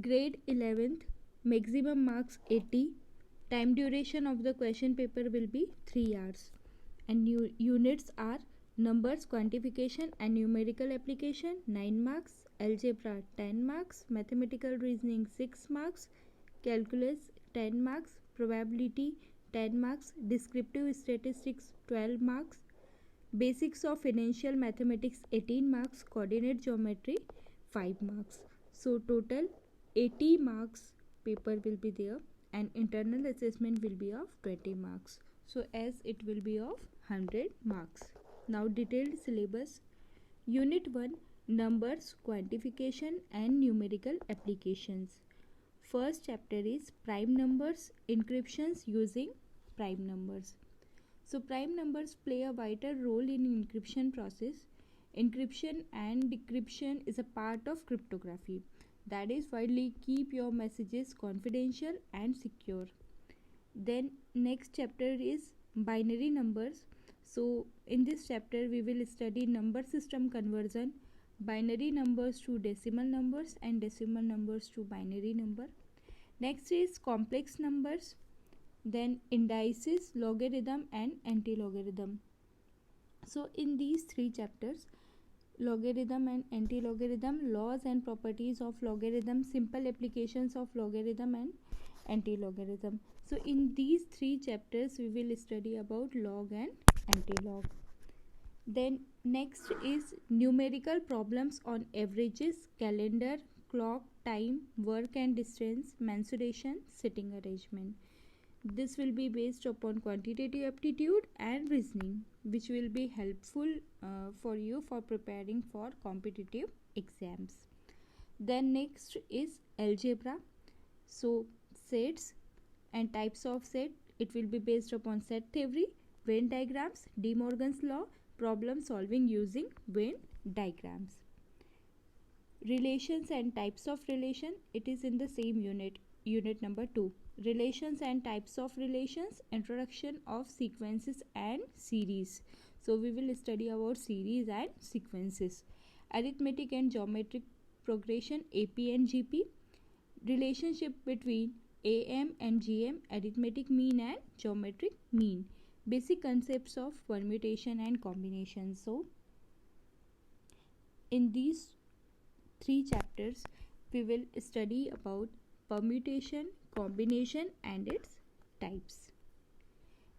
Grade 11th, maximum marks 80. Time duration of the question paper will be 3 hours. And units are numbers, quantification and numerical application 9 marks, algebra 10 marks, mathematical reasoning 6 marks, calculus 10 marks, probability 10 marks, descriptive statistics 12 marks, basics of financial mathematics 18 marks, coordinate geometry 5 marks. So total 80 marks paper will be there, and internal assessment will be of 20 marks. So as it will be of 100 marks. Now detailed syllabus. Unit 1, numbers, quantification and numerical applications. First chapter is prime numbers, encryptions using prime numbers. So prime numbers play a vital role in encryption process. Encryption and decryption is a part of cryptography. That is why keep your messages confidential and secure. Then next chapter is binary numbers. So in this chapter we will study number system conversion, binary numbers to decimal numbers and decimal numbers to binary number. Next is complex numbers, then indices, logarithm and anti-logarithm. So in these three chapters, logarithm and anti-logarithm, laws and properties of logarithm, simple applications of logarithm and anti-logarithm. So in these three chapters we will study about log and anti-log. Then next is numerical problems on averages, calendar, clock, time, work and distance, mensuration, sitting arrangement. This will be based upon quantitative aptitude and reasoning, which will be helpful for you for preparing for competitive exams. Then next is algebra. So sets and types of set. It will be based upon set theory, Venn diagrams, De Morgan's law, problem solving using Venn diagrams. Relations and types of relation. It is in the same unit number 2. Relations and types of relations, introduction of sequences and series. So we will study about series and sequences. Arithmetic and geometric progression, AP and GP. Relationship between AM and GM, arithmetic mean and geometric mean. Basic concepts of permutation and combination. So in these three chapters we will study about permutation, combination and its types.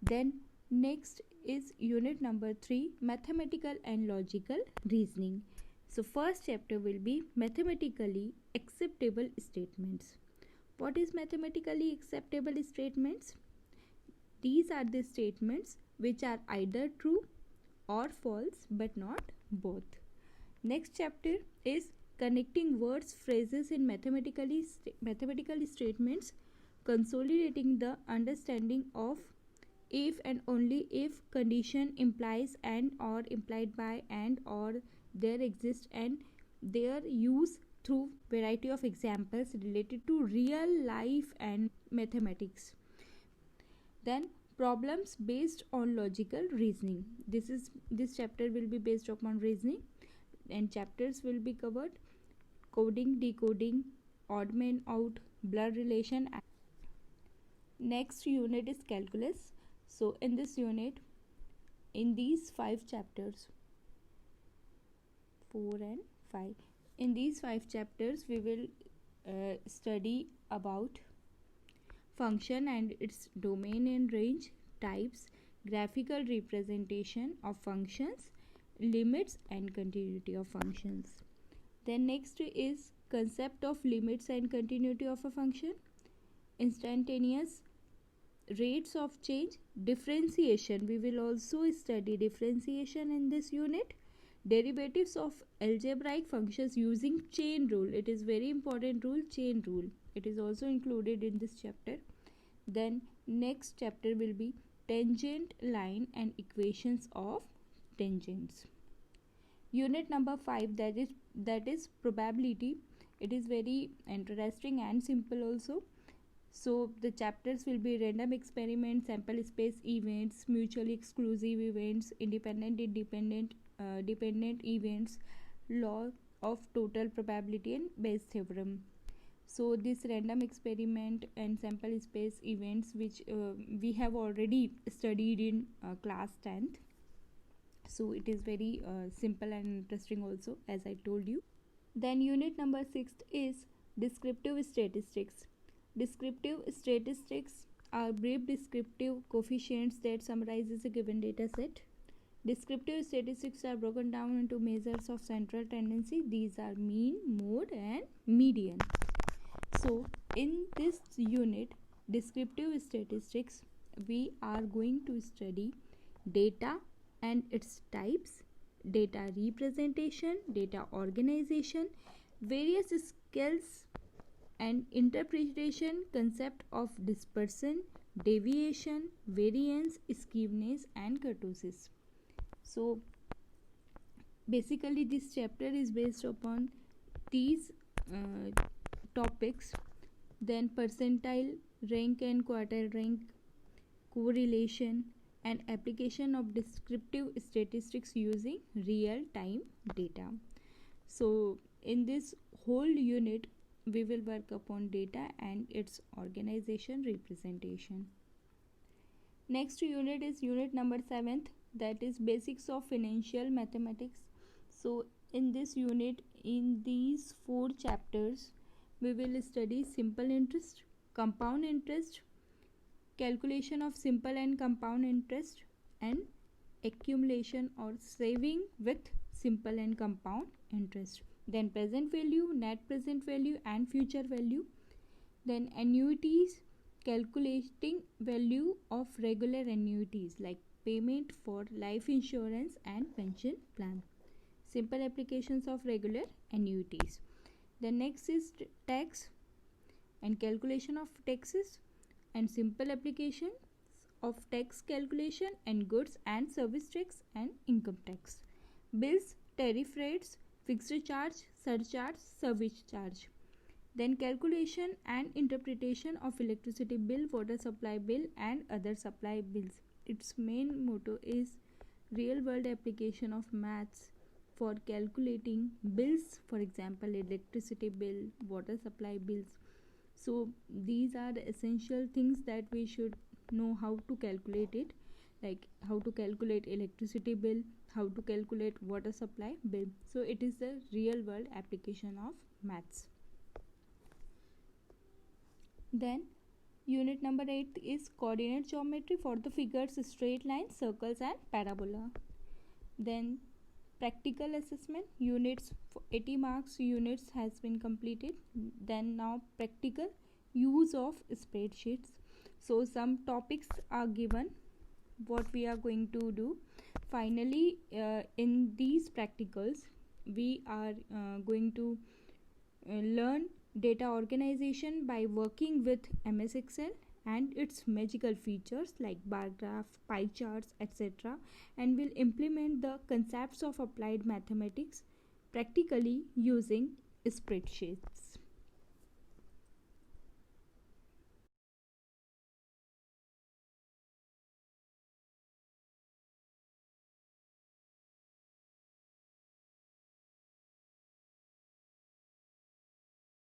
Then next is unit number 3, mathematical and logical reasoning. So first chapter will be mathematically acceptable statements. What is mathematically acceptable statements? These are the statements which are either true or false but not both. Next chapter is connecting words, phrases in mathematical statements, consolidating the understanding of if and only if condition implies and or implied by and or there exist, and their use through variety of examples related to real life and mathematics. Then problems based on logical reasoning. This chapter will be based upon reasoning, and chapters will be covered: coding, decoding, odd man out, blood relation. Next unit is calculus. So in this unit, in these 5 chapters, 4 and 5, in these 5 chapters we will study about function and its domain and range, types, graphical representation of functions, limits and continuity of functions. Then next is concept of limits and continuity of a function, instantaneous rates of change, differentiation. We will also study differentiation in this unit. Derivatives of algebraic functions using chain rule. It is very important rule, chain rule. It is also included in this chapter. Then next chapter will be tangent line and equations of tangents. Unit number 5, that is probability. It is very interesting and simple also. So the chapters will be random experiments, sample space events, mutually exclusive events, independent dependent events, law of total probability and Bayes theorem. So this random experiment and sample space events, which we have already studied in class 10th, so it is very simple and interesting also, as I told you. Then unit number 6 is descriptive statistics. Descriptive statistics are brief descriptive coefficients that summarizes a given data set. Descriptive statistics are broken down into measures of central tendency. These are mean, mode, and median. So in this unit, descriptive statistics, we are going to study data and its types, data representation, data organization, various skills and interpretation, concept of dispersion, deviation, variance, skewness, and kurtosis. So basically this chapter is based upon these topics. Then percentile, rank and quartile rank, correlation, and application of descriptive statistics using real time data. So in this whole unit we will work upon data and its organization, representation. Next unit is unit number 7th, that is basics of financial mathematics. So in this unit, in these 4 chapters, we will study simple interest, compound interest, calculation of simple and compound interest, and accumulation or saving with simple and compound interest. Then present value, net present value, and future value. Then annuities, calculating value of regular annuities like payment for life insurance and pension plan. Simple applications of regular annuities. The next is tax and calculation of taxes and simple applications of tax calculation and goods and service tax and income tax. Bills, tariff rates, fixed charge, surcharge, service charge. Then calculation and interpretation of electricity bill, water supply bill, and other supply bills. Its main motto is real world application of maths for calculating bills, for example electricity bill, water supply bills. So these are the essential things that we should know how to calculate it, like how to calculate electricity bill, how to calculate water supply bill. So it is the real world application of maths. Then unit number 8 is coordinate geometry for the figures, straight lines, circles, and parabola. Then practical assessment units, 80 marks units has been completed. Then now practical use of spreadsheets. So some topics are given, what we are going to do. Finally in these practicals we are going to learn data organization by working with MS Excel and its magical features like bar graph, pie charts, etc., and will implement the concepts of applied mathematics practically using spreadsheets.